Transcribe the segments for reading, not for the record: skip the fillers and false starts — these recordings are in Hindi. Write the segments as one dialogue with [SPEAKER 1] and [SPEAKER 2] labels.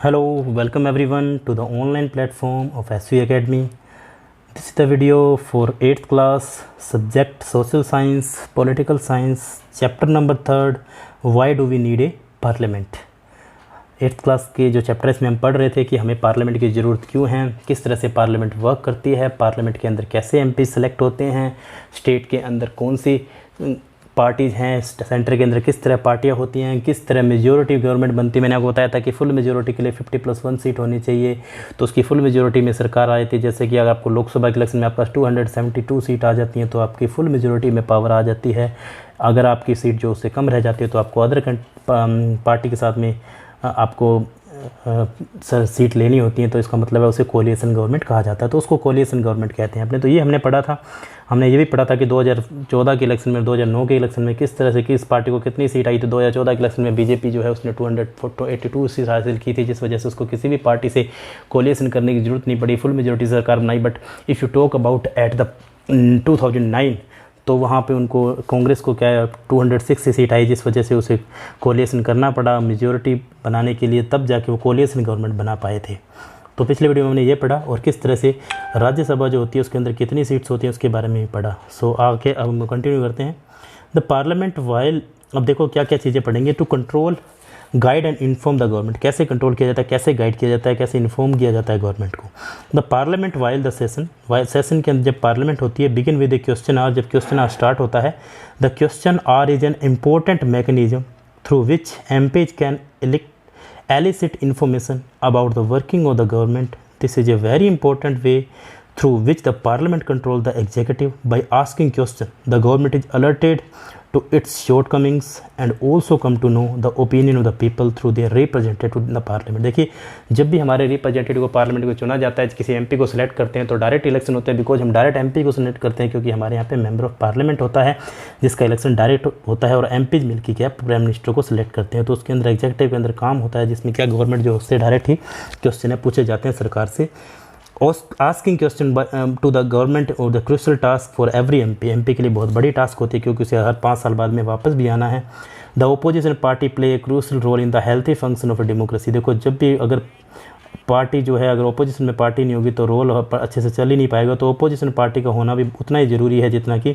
[SPEAKER 1] Hello, welcome everyone to the online platform of SV Academy. This is the video for 8th class subject Social Science, Political Science, chapter number 3rd, Why do we need a parliament? 8th class के जो चैप्टर इसमें हम पढ़ रहे थे कि हमें पार्लियामेंट की ज़रूरत क्यों है, किस तरह से पार्लियामेंट वर्क करती है, पार्लियामेंट के अंदर कैसे एमपी सेलेक्ट होते हैं, स्टेट के अंदर कौन सी पार्टीज़ हैं, सेंटर के अंदर किस तरह पार्टियां होती हैं, किस तरह मेजॉरिटी गवर्नमेंट बनती है। मैंने आपको बताया था कि फुल मेजॉरिटी के लिए 50+1 सीट होनी चाहिए, तो उसकी फुल मेजॉरिटी में सरकार आई थी। जैसे कि अगर आपको लोकसभा के इलेक्शन में आपके पास 272 सीट आ जाती हैं तो आपकी फुल मेजॉरिटी में पावर आ जाती है। अगर आपकी सीट जो उससे कम रह जाती है तो आपको अदर पार्टी के साथ में आपको सीट लेनी होती है, तो इसका मतलब है उसे कोलिएशन गवर्नमेंट कहा जाता है, तो उसको कोलिएशन गवर्नमेंट कहते हैं अपने। तो ये हमने पढ़ा था। हमने ये भी पढ़ा था कि 2014 के इलेक्शन में, 2009 के इलेक्शन में किस तरह से किस पार्टी को कितनी सीट आई। तो 2014 के इलेक्शन में बीजेपी जो है उसने 282 सीट हासिल की थी, जिस वजह से उसको किसी भी पार्टी से कोलिएशन करने की ज़रूरत नहीं पड़ी, फुल मेजॉरिटी सरकार बनाई। But if you talk about at the 2009 तो वहाँ पे उनको कांग्रेस को क्या है 206 सीट आई, जिस वजह से उसे कोलिएशन करना पड़ा मेजॉरिटी बनाने के लिए, तब जाके वो कोलिएशन गवर्नमेंट बना पाए थे। तो पिछले वीडियो में हमने ये पढ़ा और किस तरह से राज्यसभा जो होती है उसके अंदर कितनी सीट्स होती हैं उसके बारे में भी पढ़ा। सो आगे अब हम कंटिन्यू करते हैं। द पार्लियामेंट वाइल, अब देखो क्या क्या चीज़ें पढ़ेंगे। To control, guide and inform the government, कैसे कंट्रोल किया जाता है, कैसे गाइड किया जाता है, कैसे इन्फॉर्म किया जाता है गवर्नमेंट को। The parliament while the session, session के अंदर जब पार्लियामेंट होती है, begin with a question hour, जब क्वेश्चन आवर स्टार्ट होता है। The question hour is an important mechanism through which MPs can elicit information about the working of the government. This is a very important way through which the parliament controls the executive. By asking questions, the government is alerted to its shortcomings and also come to know the opinion of the people through their representative in the parliament. देखिए, जब भी हमारे रिप्रेजेंटेटिव को पार्लियामेंट को चुना जाता है, किसी एमपी को सिलेक्ट करते हैं तो डायरेक्ट इलेक्शन होता है, बिकॉज हम डायरेक्ट एमपी को सिलेक्ट करते हैं क्योंकि हमारे यहाँ पे मेंबर ऑफ पार्लियामेंट होता है जिसका इलेक्शन डायरेक्ट होता है, और एमपी मिलकर क्या प्राइम मिनिस्टर को सिलेक्ट करते हैं। तो उसके अंदर एग्जीक्यूटिव के अंदर काम होता है जिसमें क्या गवर्नमेंट जो उससे डायरेक्ट ही क्वेश्चन पूछे जाते हैं सरकार से। Asking question to the government और the crucial task for every MP के लिए बहुत बड़ी टास्क होती है क्योंकि उसे हर 5 साल बाद में वापस भी आना है। The opposition party play a crucial role in the healthy function of democracy. देखो, जब भी अगर पार्टी जो है, अगर ओपोजिशन में पार्टी नहीं होगी तो रोल अच्छे से चल ही नहीं पाएगा। तो ओपोजिशन पार्टी का होना भी उतना ही ज़रूरी है जितना कि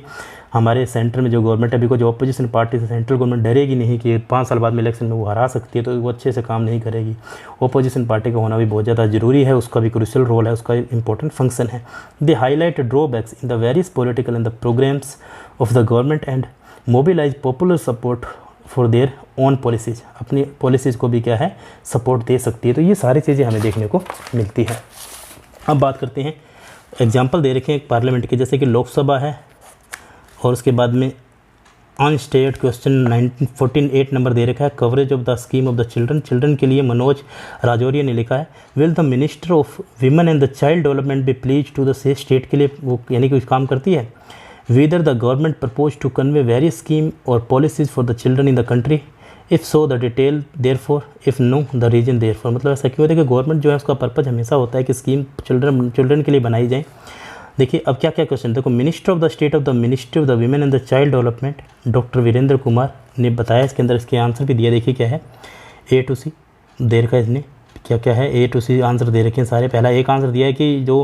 [SPEAKER 1] हमारे सेंटर में जो गवर्नमेंट है, बिकॉज ओपोजिशन पार्टी से सेंट्रल गवर्नमेंट डरेगी नहीं कि 5 साल बाद में इलेक्शन में वो हरा सकती है, तो वो अच्छे से काम नहीं करेगी। ओपोजिशन पार्टी का होना भी बहुत ज़्यादा ज़रूरी है, उसका भी क्रूशियल रोल है, उसका इंपॉर्टेंट फंक्शन है। They highlight drawbacks in the various political and the programs of the government and mobilise popular support for their own policies, अपनी पॉलिसीज़ को भी क्या है सपोर्ट दे सकती है। तो ये सारी चीज़ें हमें देखने को मिलती है। अब बात करते हैं, एग्जांपल दे रखे हैं पार्लियामेंट के, जैसे कि लोकसभा है और उसके बाद में ऑन स्टेट क्वेश्चन 14 नंबर दे रखा है, coverage of the scheme of the children के लिए मनोज राजौरिया ने लिखा है। Will the minister of women and the child development be please to the state के लिए वो यानी कि काम करती है। Whether the government proposed to convey various scheme or policies for the children in the country, if so the detail therefore, if no the reason therefore। मतलब ऐसा क्यों है कि गवर्नमेंट जो है उसका पर्पज हमेशा होता है कि स्कीम चिल्ड्रन के लिए बनाई जाए। देखिए अब क्या क्या क्वेश्चन, देखो minister of the state of the ministry of the women and the child development doctor Virendra Kumar ने बताया। इसके अंदर इसके आंसर भी दिया, देखिए क्या है A to C देर का, इसने क्या क्या है A to C आंसर दे रखे हैं सारे। पहला एक आंसर दिया है कि जो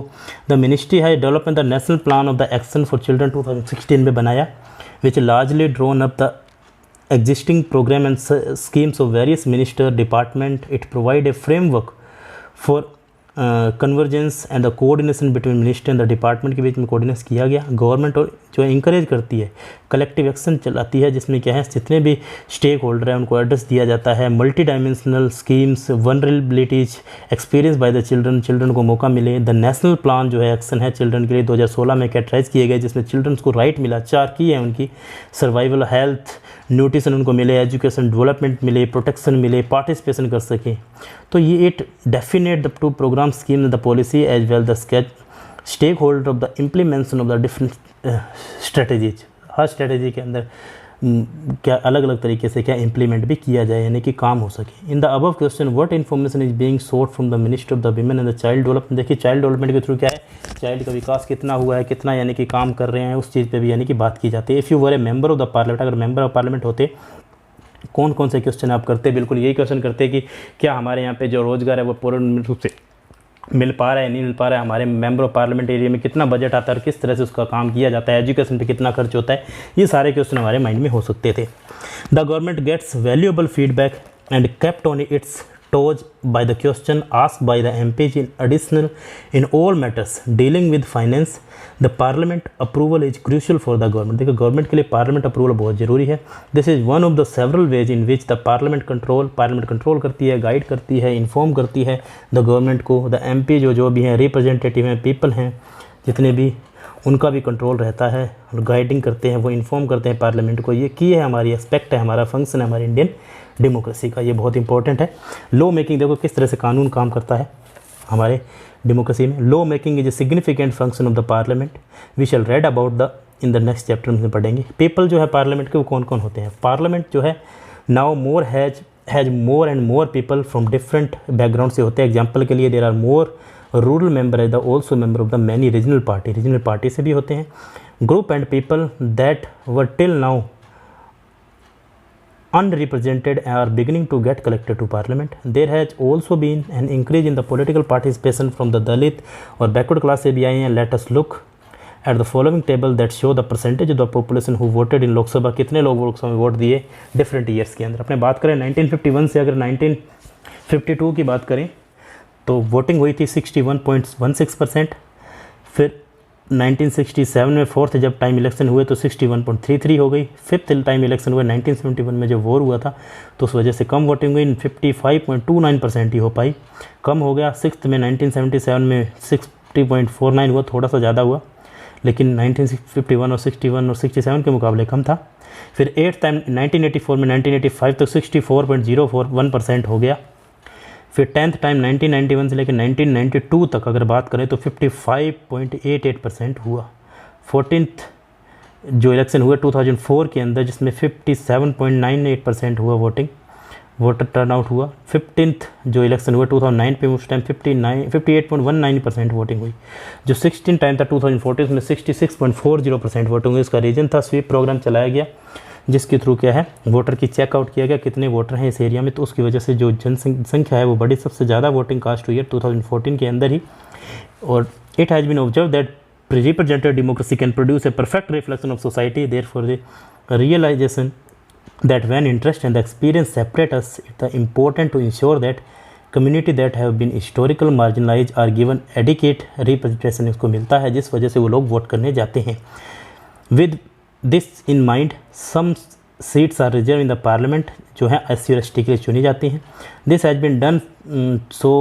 [SPEAKER 1] द मिनिस्ट्री है development the national plan of the action for children 2016 में बनाया, which largely drawn up the existing program and schemes of various minister department. It provide a framework for convergence and the coordination between minister and the department के बीच में कोऑर्डिनेट किया गया। गवर्नमेंट और जो इंकरेज करती है कलेक्टिव एक्शन चलाती है जिसमें क्या है जितने भी स्टेक होल्डर हैं उनको एड्रेस दिया जाता है। Multi dimensional schemes, vulnerabilities experience by the children को मौका मिले। द नेशनल प्लान जो है एक्शन है चिल्ड्रन के लिए 2016 में कैटेगराइज किए गए, जिसमें चिल्ड्रन को राइट मिला 4 की है उनकी, सर्वाइवल, हेल्थ, न्यूट्रिशन उनको मिले, एजुकेशन, डेवलपमेंट मिले, प्रोटेक्शन मिले, पार्टिसिपेशन कर सकें। तो ये it definite the to program scheme the policy as well the sketch stakeholder of the implementation of the different strategies. हर स्ट्रेटजी के अंदर क्या अलग अलग तरीके से क्या इम्प्लीमेंट भी किया जाए यानी कि काम हो सके। In the above question what information is being sort from the minister of the women and the child development. देखिए चाइल्ड डेवलपमेंट के थ्रू क्या है, चाइल्ड का विकास कितना हुआ है, कितना यानी कि काम कर रहे हैं, उस चीज़ पे भी यानी कि बात की जाती है। If you were A member of the parliament, अगर मेंबर ऑफ पार्लियामेंट होते कौन कौन से क्वेश्चन आप करते हैं, बिल्कुल यही क्वेश्चन करते हैं कि क्या हमारे यहाँ पे जो रोज़गार है वो पूर्ण रूप से मिल पा रहा है, नहीं मिल पा रहा है, हमारे मेंबर ऑफ पार्लियामेंट एरिया में कितना बजट आता है और किस तरह से उसका काम किया जाता है, एजुकेशन पे कितना खर्च होता है, ये सारे क्वेश्चन हमारे माइंड में हो सकते थे। The government gets valuable feedback and kept on its toes by the question asked by the MPs in additional in all matters dealing with finance. The parliament approval is crucial for the government. देखो गवर्नमेंट के लिए पार्लियामेंट अप्रूवल बहुत ज़रूरी है। This is one of the several ways in which the parliament control करती है, गाइड करती है, इन्फॉर्म करती है द गवर्नमेंट को। द MP जो भी हैं, रिप्रेजेंटेटिव हैं, पीपल हैं, जितने भी, उनका भी कंट्रोल रहता है और गाइडिंग करते हैं, वो इन्फॉर्म करते हैं पार्लियामेंट को। ये की है हमारी एस्पेक्ट है, हमारा फंक्शन है हमारी इंडियन डेमोक्रेसी का, ये बहुत इंपॉर्टेंट है। लॉ मेकिंग देखो किस तरह से कानून काम करता है हमारे डेमोक्रेसी में। Law making is a significant function of the parliament, we shall read about the in the next chapter में पढ़ेंगे। पीपल जो है पार्लियामेंट के वो कौन कौन होते हैं। पार्लियामेंट जो है now more has more and more people from different background से होते हैं। एग्जाम्पल के लिए there are more rural member है the also member of the many regional party से भी होते हैं। Group and people that were till now unrepresented are beginning to get collected to parliament. There has also been an increase in the political participation from the Dalit और backward class से भी आए हैं। Let us look at the following table that show the percentage of the population who voted in Lok Sabha, कितने लोग लोकसभा में वोट दिए डिफरेंट ईयर्स के अंदर। अपने बात करें 1951 से अगर 1952 की बात करें तो वोटिंग हुई थी 61.16%। फिर 1967 में फोर्थ जब टाइम इलेक्शन हुए तो 61.33 हो गई। फिफ्थ टाइम इलेक्शन हुए 1971 में जब वोर हुआ था तो उस वजह से कम वोटिंग हुई, 55.29% ही हो पाई, कम हो गया। सिक्स्थ में 1977 में 60.49 हुआ, थोड़ा सा ज़्यादा हुआ, लेकिन 1951 और 61 और 67 के मुकाबले कम था। फिर एट्थ टाइम 1984 में 1985 तक 64.041% हो गया। फिर 10th टाइम 1991 से लेकर 1992 तक अगर बात करें तो 55.88% हुआ। 14th जो इलेक्शन हुए 2004 के अंदर जिसमें 57.98% हुआ वोटर टर्नआउट हुआ। 15th जो इलेक्शन हुआ 2009 पे उस टाइम 58.19% वोटिंग हुई। जो 16 टाइम था 2014 में 66.40% वोटिंग हुई। इसका रीज़न था स्वीप प्रोग्राम चलाया गया जिसके थ्रू क्या है वोटर की चेकआउट किया गया कितने वोटर हैं इस एरिया में, तो उसकी वजह से जो जनसंख्या है वो बड़ी, सबसे ज़्यादा वोटिंग कास्ट हुई है 2014 के अंदर ही। और it has been observe that representative democracy can produce a perfect reflection of society, therefore the realization that when interest and the experience separate us, it's important to ensure that community that have been historical marginalized are given adequate representation इसको मिलता है, जिस वजह से वो लोग वोट करने जाते हैं। With this in mind, some seats are reserved in the parliament जो है SC और ST के लिए चुनी जाती हैं। This has been done so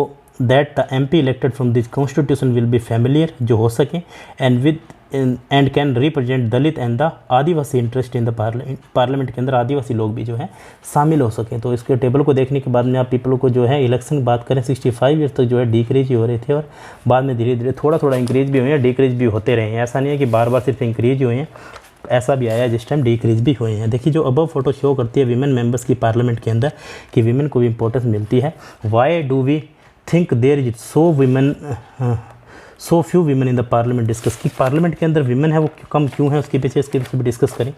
[SPEAKER 1] that the MP elected from this constitution will be familiar जो हो सके and with and can represent Dalit and the Adivasi interest in the parliament के अंदर आदिवासी लोग भी जो है शामिल हो सकें। तो इसके टेबल को देखने के बाद में आप पीपल को जो है इलेक्शन की बात करें 65 ईयर्स तक जो है डिक्रीज ही हो रहे थे और बाद में धीरे धीरे थोड़ा थोड़ा इंक्रीज भी हुए हैं, डिक्रीज भी होते रहे हैं। ऐसा नहीं है कि बार बार सिर्फ इंक्रीज हुए हैं, ऐसा भी आया जिस टाइम डिक्रीज भी हुए हैं। देखिए जो अबव फोटो शो करती है विमेन मेंबर्स की पार्लियामेंट के अंदर कि विमेन को भी इंपॉर्टेंस मिलती है। Why do we think there is so few women in the parliament discuss कि पार्लियामेंट के अंदर वीमेन है वो कम क्यों है, उसके पीछे भी डिस्कस करें।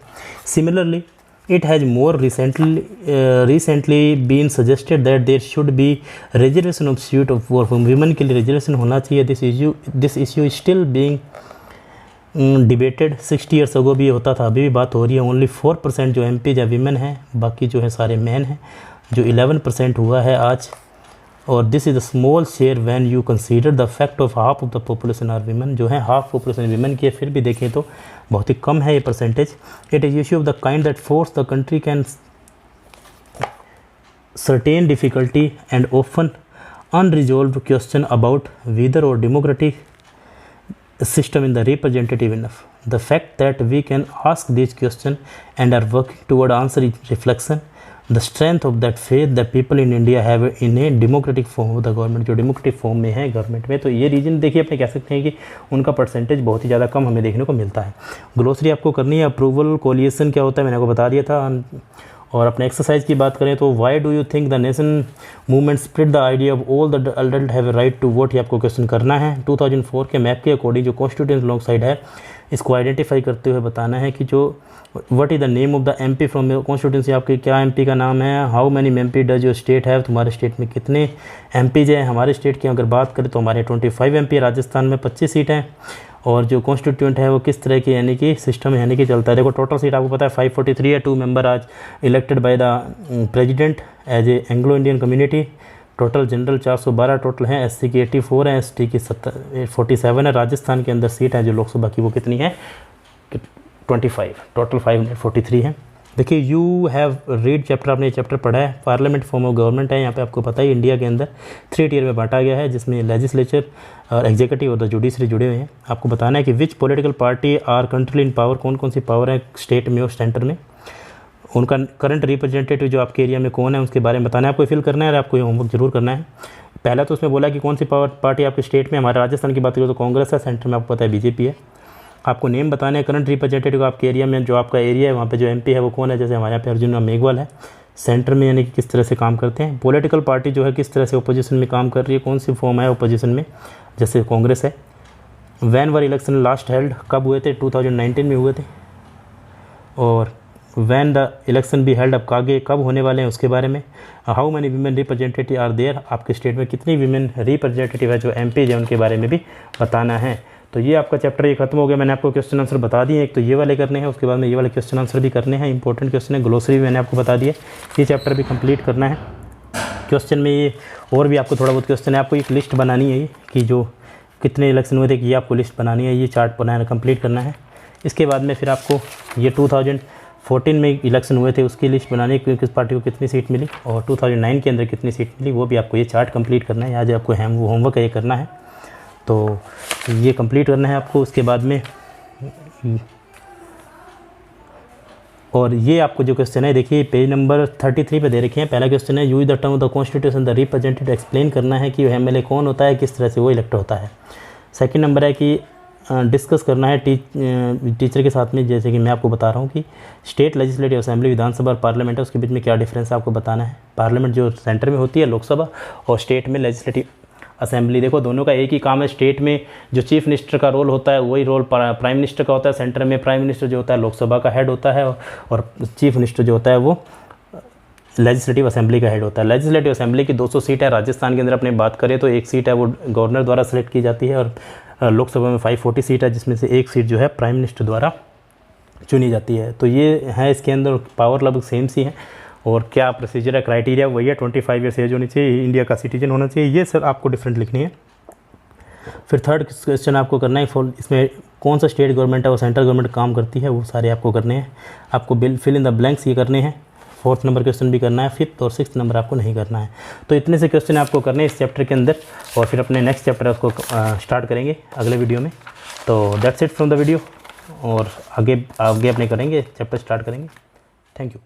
[SPEAKER 1] Similarly it has more recently been suggested that there should be reservation of seat of for women के लिए रिजर्वेशन होना चाहिए। This issue is still being debated. 60 years ago भी होता था, अभी भी बात हो रही है। ओनली 4% जो MP या वीमेन हैं, बाकी जो है सारे मैन हैं, जो 11% हुआ है आज। और this is a small share when you consider the fact of half of the population are women, जो है हाफ पॉपुलेशन वीमेन की है, फिर भी देखें तो बहुत ही कम है ये percentage. It is issue of the kind that force the country can certain difficulty and often unresolved question about whether और democratic system in the representative enough. The fact that we can ask these questions and are working toward answering reflection the strength of that faith that people in India have in a democratic form of the government, जो डेमोक्रेटिक फॉर्म में है गवर्नमेंट में। तो ये रीजन देखिए अपने कह सकते हैं कि उनका परसेंटेज बहुत ही ज़्यादा कम हमें देखने को मिलता है। ग्लोसरी आपको करनी है। अप्रूवल कोलिएशन क्या होता है मैंने आपको बता दिया था। और अपने एक्सरसाइज की बात करें तो why do you think the nation movement spirit the idea of all the adult have a right to vote, ये आपको क्वेश्चन करना है। 2004 के मैप के अकॉर्डिंग जो कॉन्स्टिट्यूशन लॉन्ग साइड है इसको आइडेंटिफाई करते हुए बताना है कि जो what is the name of the MP from your constituency, आपके क्या एमपी का नाम है। How many MP does your state है, तुम्हारे स्टेट में कितने एमपीज हैं। हमारे स्टेट की अगर बात करें तो हमारे 25 एमपी, राजस्थान में 25 सीट हैं। और जो कॉन्स्टिट्यूंट है वो किस तरह की यानी कि सिस्टम यानी कि चलता है। देखो टोटल सीट आपको पता है 543 है। 2 मेंबर आज elected by the president as a Anglo Indian community. Total general 412 total हैं, एससी की 84 है, एसटी की 47 है। राजस्थान के अंदर सीट है जो लोकसभा की वो कितनी है 25, टोटल 543 है। देखिए यू हैव रीड चैप्टर, आपने ये चैप्टर पढ़ा है। पार्लियामेंट फॉर्म ऑफ गवर्नमेंट है। यहाँ पे आपको पता है इंडिया के अंदर 3 टियर में बांटा गया है, जिसमें लेजिस्लेचर और एग्जीक्यूटिव और द जुडिशरी जुड़े हुए हैं। आपको बताना है कि which political party are control in power, कौन कौन सी पावर है स्टेट में और सेंटर में। उनका करंट रिप्रेजेंटेटिव जो आपके एरिया में कौन है उसके बारे में बताना है, आपको फिल करना है और आपको ये होमवर्क जरूर करना है। पहला तो उसमें बोला कि कौन सी पार्टी आपके स्टेट में। हमारे राजस्थान की बात करें तो कांग्रेस है, सेंटर में आपको पता है बीजेपी है। आपको नेम बताना है करंट रिप्रेजेंटेटिव आपके एरिया में, जो आपका एरिया है वहाँ पे जो एमपी है वो कौन है। जैसे हमारे यहाँ पे अर्जुन मेघवाल है सेंटर में, यानी कि किस तरह से काम करते हैं। पॉलिटिकल पार्टी जो है किस तरह से ओपोजिशन में काम कर रही है, कौन सी फॉर्म है ओपोजिशन में, जैसे कांग्रेस है। When were election last held, कब हुए थे 2019 में हुए थे। और when the election be held, अब आगे कब होने वाले हैं उसके बारे में। How many women representative are there, आपके स्टेट में कितनी वीमेन रिप्रेजेंटेटिव है जो एमपी है उनके बारे में भी बताना है। तो ये आपका चैप्टर ये खत्म हो गया। मैंने आपको क्वेश्चन आंसर बता दिए, एक तो ये वाले करने हैं, उसके बाद में ये वाले क्वेश्चन आंसर भी करने हैं। इंपॉर्टेंट क्वेश्चन है, ग्लोसरी भी मैंने आपको बता दिया, ये चैप्टर भी कंप्लीट करना है। क्वेश्चन में ये और भी आपको थोड़ा बहुत क्वेश्चन है, आपको एक लिस्ट बनानी है कि जो कितने इलेक्शन हुए थे ये आपको लिस्ट बनानी है, ये चार्ट बनाना कंप्लीट करना है। इसके बाद में फिर आपको ये 2014 में इलेक्शन हुए थे उसकी लिस्ट बनानी है, किस पार्टी को कितनी सीट मिली और 2009 के अंदर कितनी सीट मिली, वो भी आपको ये चार्ट कंप्लीट करना है। आज आपको होमवर्क ये करना है, तो ये कंप्लीट करना है आपको। उसके बाद में और ये आपको जो क्वेश्चन है देखिए पेज नंबर 33 पे दे रखे हैं। पहला क्वेश्चन है use the term of the constitution the representative, explain करना है कि एमएलए कौन होता है, किस तरह से वो इलेक्ट होता है। सेकंड नंबर है कि डिस्कस करना है टीचर के साथ में, जैसे कि मैं आपको बता रहा हूँ कि स्टेट लेजिस्लेटिव असेंबली, विधानसभा और पार्लियामेंट है, उसके बीच में क्या डिफरेंस है आपको बताना है। पार्लियामेंट जो सेंटर में होती है लोकसभा, और स्टेट में लेजिस्लेटिव असेंबली। देखो दोनों का एक ही काम है। स्टेट में जो चीफ मिनिस्टर का रोल होता है वही रोल प्राइम मिनिस्टर का होता है। सेंटर में प्राइम मिनिस्टर जो होता है लोकसभा का हेड होता है, और चीफ मिनिस्टर जो होता है वो लेजिस्लेटिव असेंबली का हेड होता है। लेजिस्लेटिव असेंबली की 200 सीट है। राजस्थान के अंदर अपने बात करें तो एक सीट है वो गवर्नर द्वारा सेलेक्ट की जाती है, और लोकसभा में 540 सीट है, जिसमें से एक सीट जो है प्राइम मिनिस्टर द्वारा चुनी जाती है। तो ये है इसके अंदर पावर लगभग सेम सी है। और क्या प्रोसीजर है, क्राइटेरिया वही है, 25 ईयर्स एज होनी चाहिए, इंडिया का सिटीजन होना चाहिए। ये सर आपको डिफरेंट लिखनी है। फिर थर्ड क्वेश्चन आपको करना है इसमें कौन सा स्टेट गवर्नमेंट है और सेंट्रल गवर्नमेंट काम करती है, वो सारे आपको करने हैं। आपको फिल इन द ब्लैंक्स ये करने हैं। 4th नंबर क्वेश्चन भी करना है, 5th और 6th नंबर आपको नहीं करना है। तो इतने से क्वेश्चन आपको करने हैं इस चैप्टर के अंदर, और फिर अपने नेक्स्ट चैप्टर उसको स्टार्ट करेंगे अगले वीडियो में। तो that's it from the video, और आगे अपने करेंगे चैप्टर स्टार्ट करेंगे। Thank you.